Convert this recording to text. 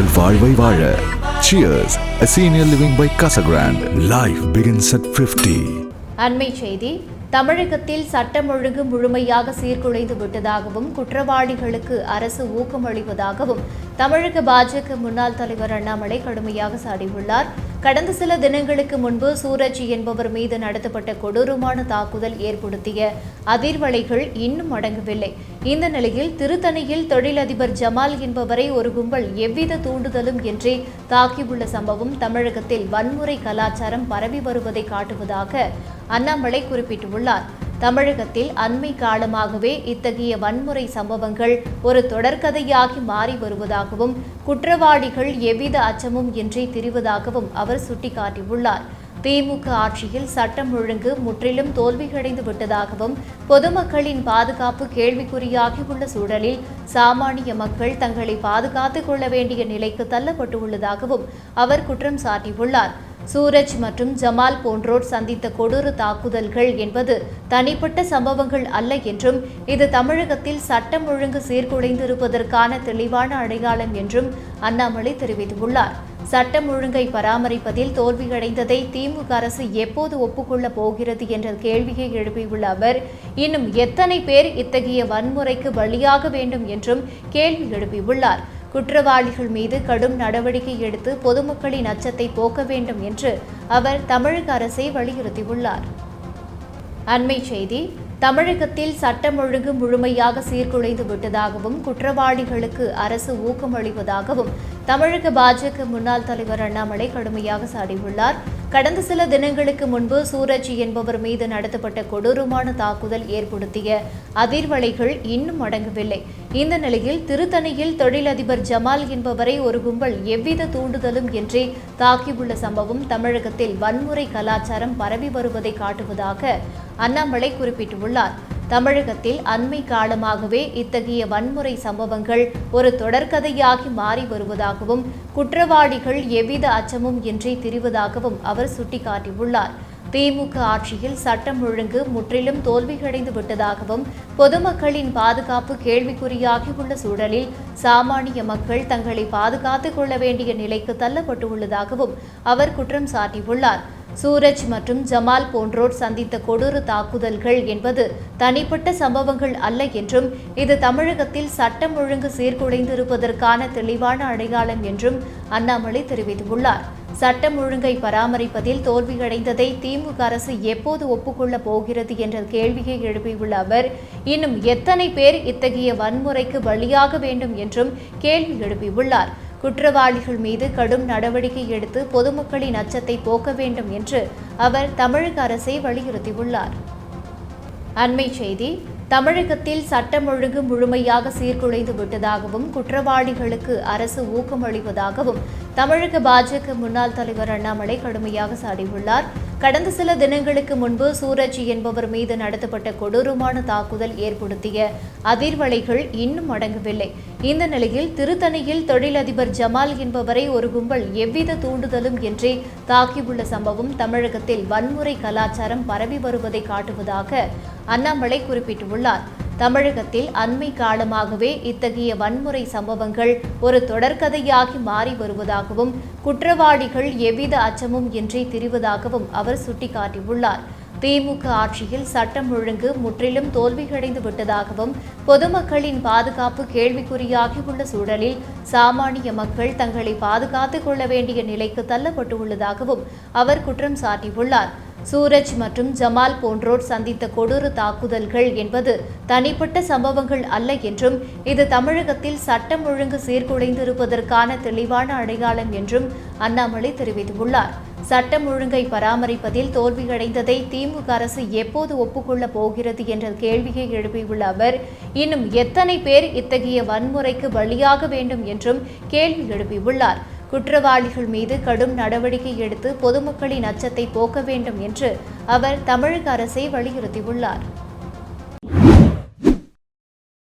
உங்கள் வாழ்வை வாழ. Cheers, a senior living by Casa Grande. Life begins at 50. அண்மை செய்தி. தமிழகத்தில் சட்டம் ஒழுங்கு முழுமையாக சீர்குலைந்து விட்டதாகவும் குற்றவாளிகளுக்கு அரசு ஊக்கமளிப்பதாகவும் தமிழக பாஜக முன்னாள் தலைவர் அண்ணாமலை கடுமையாக சாடியுள்ளார். கடந்த சில தினங்களுக்கு முன்பு சூரஜ் என்பவர் மீது நடத்தப்பட்ட கொடூரமான தாக்குதல் ஏற்படுத்திய அதிர்வலைகள் இன்னும் அடங்கவில்லை. இந்த நிலையில் திருத்தணியில் தொழிலதிபர் ஜமால் என்பவரை ஒரு கும்பல் எவ்வித தூண்டுதலும் இன்றி தாக்கியுள்ள சம்பவம் தமிழகத்தில் வன்முறை கலாச்சாரம் பரவி வருவதை காட்டுவதாக அண்ணாமலை குறிப்பிட்டுள்ளார். தமிழகத்தில் அண்மை காலமாகவே இத்தகைய வன்முறை சம்பவங்கள் ஒரு தொடர்கதையாகி மாறி வருவதாகவும் குற்றவாளிகள் எவ்வித அச்சமும் இன்றி திரிவதாகவும் அவர் சுட்டிக்காட்டியுள்ளார். திமுக ஆட்சியில் சட்டம் ஒழுங்கு முற்றிலும் தோல்வியடைந்து விட்டதாகவும் பொதுமக்களின் பாதுகாப்பு கேள்விக்குறியாகியுள்ள சூழலில் சாமானிய மக்கள் தங்களை பாதுகாத்துக் கொள்ள வேண்டிய நிலைக்கு தள்ளப்பட்டுள்ளதாகவும் அவர் குற்றம் சாட்டியுள்ளார். சூரஜ் மற்றும் ஜமால் போன்றோர் சந்தித்த கொடூர தாக்குதல்கள் என்பது தனிப்பட்ட சம்பவங்கள் அல்ல என்றும் இது தமிழகத்தில் சட்டம் ஒழுங்கு சீர்குலைந்திருப்பதற்கான தெளிவான அடையாளம் என்றும் அண்ணாமலை தெரிவித்துள்ளார். சட்டம் ஒழுங்கை பராமரிப்பதில் தோல்வியடைந்ததை திமுக அரசு எப்போது ஒப்புக்கொள்ளப் போகிறது என்ற கேள்வியை எழுப்பியுள்ள அவர் இன்னும் எத்தனை பேர் இத்தகைய வன்முறைக்கு பலியாக வேண்டும் என்றும் கேள்வி எழுப்பியுள்ளார். குற்றவாளிகள் மீது கடும் நடவடிக்கை எடுத்து பொதுமக்களின் அச்சத்தை போக்க வேண்டும் என்று அவர் தமிழக அரசை வலியுறுத்தியுள்ளார். அண்மை செய்தி. தமிழகத்தில் சட்டம் ஒழுங்கு முழுமையாக சீர்குலைந்து விட்டதாகவும் குற்றவாளிகளுக்கு அரசு ஊக்கமளிப்பதாகவும் தமிழக பாஜக முன்னாள் தலைவர் அண்ணாமலை கடுமையாக சாடியுள்ளார். கடந்த சில தினங்களுக்கு முன்பு சூரஜ் என்பவர் மீது நடத்தப்பட்ட கொடூரமான தாக்குதல் ஏற்படுத்திய அதிர்வலைகள் இன்னும் அடங்கவில்லை. இந்த நிலையில் திருத்தணியில் தொழிலதிபர் ஜமால் என்பவரை ஒரு கும்பல் எவ்வித தூண்டுதலும் இன்றி தாக்கியுள்ள சம்பவம் தமிழகத்தில் வன்முறை கலாச்சாரம் பரவி வருவதை காட்டுவதாக அண்ணாமலை குறிப்பிட்டுள்ளார். தமிழகத்தில் அண்மை காலமாகவே இத்தகைய வன்முறை சம்பவங்கள் ஒரு தொடர்கதையாகி மாறி வருவதாகவும் குற்றவாளிகள் எவ்வித அச்சமும் இன்றி திரிவதாகவும் அவர் சுட்டிக்காட்டியுள்ளார். திமுக ஆட்சியில் சட்டம் ஒழுங்கு முற்றிலும் தோல்வியடைந்து விட்டதாகவும் பொதுமக்களின் பாதுகாப்பு கேள்விக்குறியாகியுள்ள சூழலில் சாமானிய மக்கள் தங்களை பாதுகாத்துக் கொள்ள வேண்டிய நிலைக்கு தள்ளப்பட்டுள்ளதாகவும் அவர் குற்றம் சாட்டியுள்ளார். சூரஜ் மற்றும் ஜமால் போன்றோர் சந்தித்த கொடூர தாக்குதல்கள் என்பது தனிப்பட்ட சம்பவங்கள் அல்ல என்றும் இது தமிழகத்தில் சட்டம் ஒழுங்கு சீர்குலைந்திருப்பதற்கான தெளிவான அடையாளம் என்றும் அண்ணாமலை தெரிவித்துள்ளார். சட்டம் ஒழுங்கை பராமரிப்பதில் தோல்வியடைந்ததை திமுக அரசு எப்போது ஒப்புக்கொள்ளப் போகிறது என்ற கேள்வியை எழுப்பியுள்ள அவர் இன்னும் எத்தனை பேர் இத்தகைய வன்முறைக்கு பலியாக வேண்டும் என்றும் கேள்வி எழுப்பியுள்ளார். குற்றவாளிகள் மீது கடும் நடவடிக்கை எடுத்து பொதுமக்களின் அச்சத்தை போக்க வேண்டும் என்று அவர் தமிழக அரசை வலியுறுத்தியுள்ளார். அண்மை செய்தி. தமிழகத்தில் சட்டம் ஒழுங்கு முழுமையாக சீர்குலைந்து விட்டதாகவும் குற்றவாளிகளுக்கு அரசு ஊக்கமளிப்பதாகவும் தமிழக பாஜக முன்னாள் தலைவர் அண்ணாமலை கடுமையாக சாடியுள்ளார். கடந்த சில தினங்களுக்கு முன்பு சூரஜ் என்பவர் மீது நடத்தப்பட்ட கொடூரமான தாக்குதல் ஏற்படுத்திய அதிர்வலைகள் இன்னும் அடங்கவில்லை. இந்த நிலையில் திருத்தணியில் தொழிலதிபர் ஜமால் என்பவரை ஒரு கும்பல் எவ்வித தூண்டுதலும் இன்றி தாக்கியுள்ள சம்பவம் தமிழகத்தில் வன்முறை கலாச்சாரம் பரவி வருவதை காட்டுவதாக அண்ணாமலை குறிப்பிட்டுள்ளார். தமிழகத்தில் அண்மை காலமாகவே இத்தகைய வன்முறை சம்பவங்கள் ஒரு தொடர்கதையாகி மாறி வருவதாகவும் குற்றவாளிகள் எவ்வித அச்சமும் இன்றி திரிவதாகவும் அவர் சுட்டிக்காட்டியுள்ளார். திமுக ஆட்சியில் சட்டம் ஒழுங்கு முற்றிலும் தோல்வியடைந்து விட்டதாகவும் பொதுமக்களின் பாதுகாப்பு கேள்விக்குறியாகியுள்ள சூழலில் சாமானிய மக்கள் தங்களை பாதுகாத்துக் கொள்ள வேண்டிய நிலைக்கு தள்ளப்பட்டுள்ளதாகவும் அவர் குற்றம் சாட்டியுள்ளார். சூரஜ் மற்றும் ஜமால் போன்றோர் சந்தித்த கொடூர தாக்குதல்கள் என்பது தனிப்பட்ட சம்பவங்கள் அல்ல என்றும் இது தமிழகத்தில் சட்டம் ஒழுங்கு சீர்குலைந்திருப்பதற்கான தெளிவான அடையாளம் என்றும் அண்ணாமலை தெரிவித்துள்ளார். சட்டம் ஒழுங்கை பராமரிப்பதில் தோல்வியடைந்ததை திமுக அரசு எப்போது ஒப்புக்கொள்ளப் போகிறது என்ற கேள்வியை எழுப்பியுள்ள அவர் இன்னும் எத்தனை பேர் இத்தகைய வன்முறைக்கு பலியாக வேண்டும் என்றும் கேள்வி எழுப்பியுள்ளார். குற்றவாளிகள் மீது கடும் நடவடிக்கை எடுத்து பொதுமக்களின் அச்சத்தை போக்க வேண்டும் என்று அவர் தமிழக அரசை வலியுறுத்தியுள்ளார்.